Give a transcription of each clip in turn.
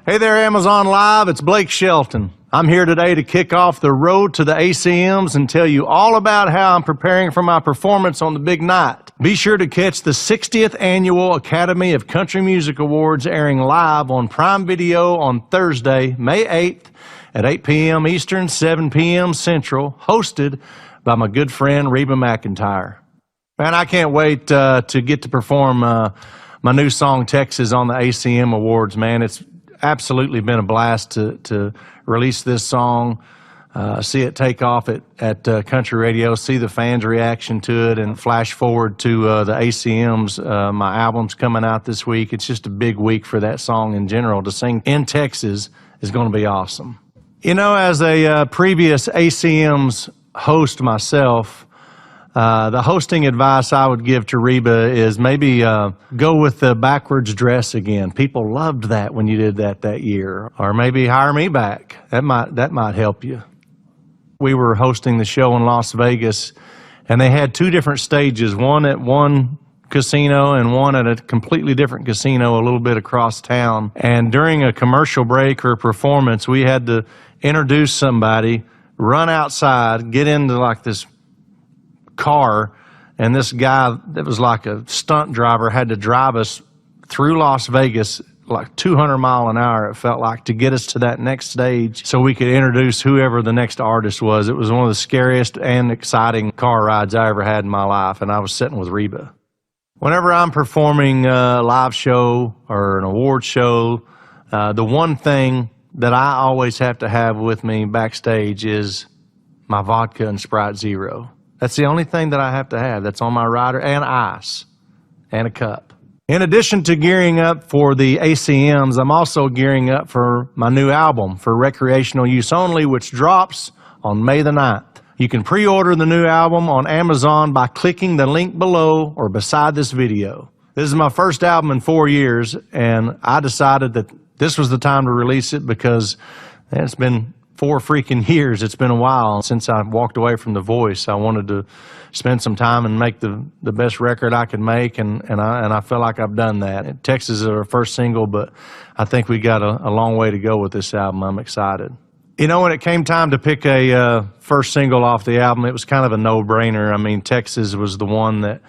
Hey there, Amazon Live. It's Blake Shelton. I'm here today to kick off the road to the ACMs and tell you all about how I'm preparing for my performance on the big night. Be sure to catch the 60th Annual Academy of Country Music Awards airing live on Prime Video on Thursday, May 8th at 8 p.m. Eastern, 7 p.m. Central, hosted by my good friend Reba McEntire. Man, I can't wait to get to perform my new song, Texas, on the ACM Awards, man. It's absolutely been a blast to release this song, see it take off at country radio, see the fans' reaction to it, and flash forward to the ACMs. My album's coming out this week. It's just a big week for that song in general. To sing in Texas is going to be awesome. You know, as a previous ACMs host myself, the hosting advice I would give to Reba is maybe go with the backwards dress again. People loved that when you did that year. Or maybe hire me back. That might help you. We were hosting the show in Las Vegas, and they had two different stages, one at one casino and one at a completely different casino a little bit across town. And during a commercial break or performance, we had to introduce somebody, run outside, get into like this car, and this guy that was like a stunt driver had to drive us through Las Vegas like 200 miles an hour, it felt like, to get us to that next stage so we could introduce whoever the next artist was. It was one of the scariest and exciting car rides I ever had in my life, and I was sitting with Reba. Whenever I'm performing a live show or an award show, the one thing that I always have to have with me backstage is my vodka and Sprite Zero. That's the only thing that I have to have that's on my rider, and ice, and a cup. In addition to gearing up for the ACMs, I'm also gearing up for my new album for recreational use only, which drops on May the 9th. You can pre-order the new album on Amazon by clicking the link below or beside this video. This is my first album in 4 years, and I decided that this was the time to release it because it's been 4 freaking years. It's been a while since I walked away from The Voice. I wanted to spend some time and make the best record I could make, and I feel like I've done that. Texas is our first single, but I think we got a long way to go with this album. I'm excited. You know, when it came time to pick a first single off the album, it was kind of a no-brainer. I mean, Texas was the one that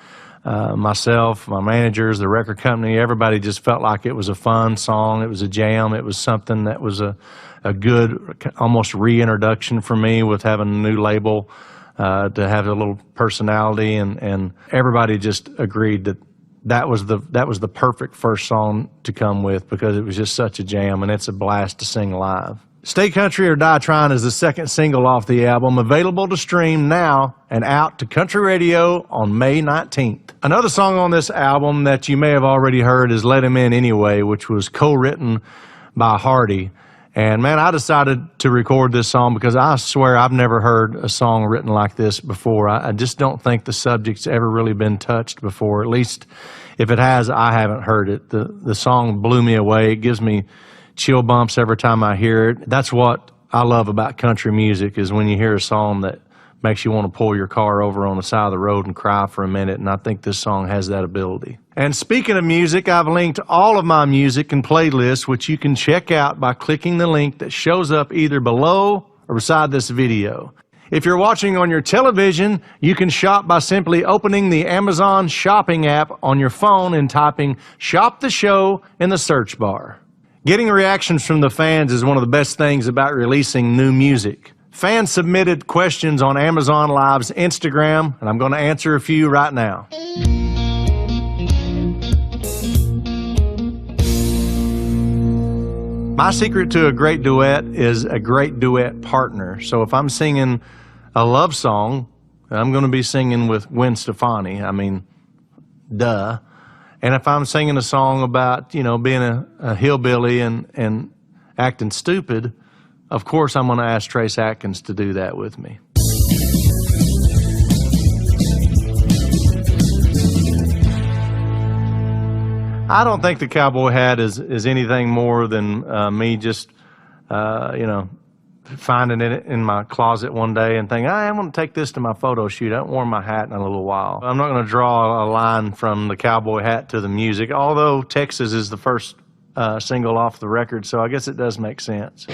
myself, my managers, the record company, everybody just felt like it was a fun song. It was a jam. It was something that was a good, almost reintroduction for me with having a new label, to have a little personality, and everybody just agreed that was the perfect first song to come with because it was just such a jam, and it's a blast to sing live. Stay Country or Die Trying is the second single off the album, available to stream now and out to country radio on May 19th. Another song on this album that you may have already heard is Let Him In Anyway, which was co-written by Hardy. And man, I decided to record this song because I swear I've never heard a song written like this before. I just don't think the subject's ever really been touched before. At least if it has, I haven't heard it. The song blew me away. It gives me chill bumps every time I hear it. That's what I love about country music, is when you hear a song that makes you want to pull your car over on the side of the road and cry for a minute, and I think this song has that ability. And speaking of music, I've linked all of my music and playlists, which you can check out by clicking the link that shows up either below or beside this video. If you're watching on your television, you can shop by simply opening the Amazon shopping app on your phone and typing "Shop the Show" in the search bar. Getting reactions from the fans is one of the best things about releasing new music. Fans submitted questions on Amazon Live's Instagram, and I'm going to answer a few right now. My secret to a great duet is a great duet partner. So if I'm singing a love song, I'm going to be singing with Gwen Stefani. I mean, duh. And if I'm singing a song about, you know, being a hillbilly and acting stupid, of course I'm going to ask Trace Atkins to do that with me. I don't think the cowboy hat is anything more than me just, you know, finding it in my closet one day and thinking, I'm going to take this to my photo shoot. I haven't worn my hat in a little while. I'm not going to draw a line from the cowboy hat to the music, although Texas is the first single off the record, so I guess it does make sense.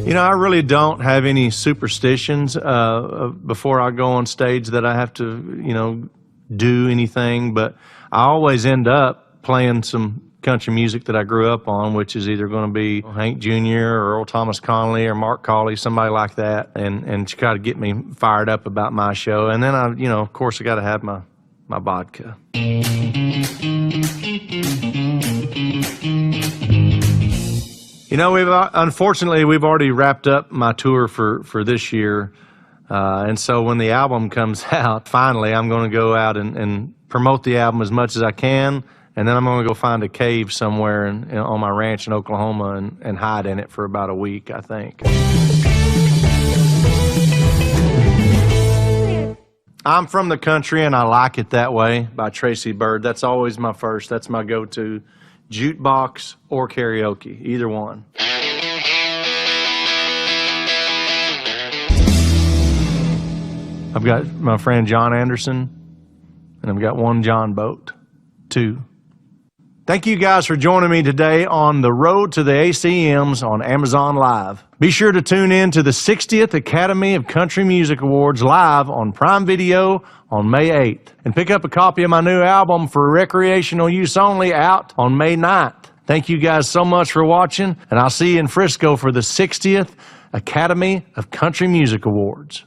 You know, I really don't have any superstitions before I go on stage that I have to, you know, do anything, but I always end up playing some country music that I grew up on, which is either going to be Hank Jr. or Earl Thomas Conley or Mark Cawley, somebody like that, and to kind of get me fired up about my show. And then I, you know, of course, I got to have my vodka. You know, unfortunately we've already wrapped up my tour for this year, and so when the album comes out, finally, I'm going to go out and promote the album as much as I can, and then I'm going to go find a cave somewhere on my ranch in Oklahoma and hide in it for about a week, I think. I'm From the Country and I Like It That Way by Tracy Byrd. That's always my first. That's my go-to. Jukebox or karaoke, either one. I've got my friend John Anderson, and I've got one John Boat, 2. Thank you guys for joining me today on The Road to the ACMs on Amazon Live. Be sure to tune in to the 60th Academy of Country Music Awards live on Prime Video on May 8th. And pick up a copy of my new album for recreational use only out on May 9th. Thank you guys so much for watching, and I'll see you in Frisco for the 60th Academy of Country Music Awards.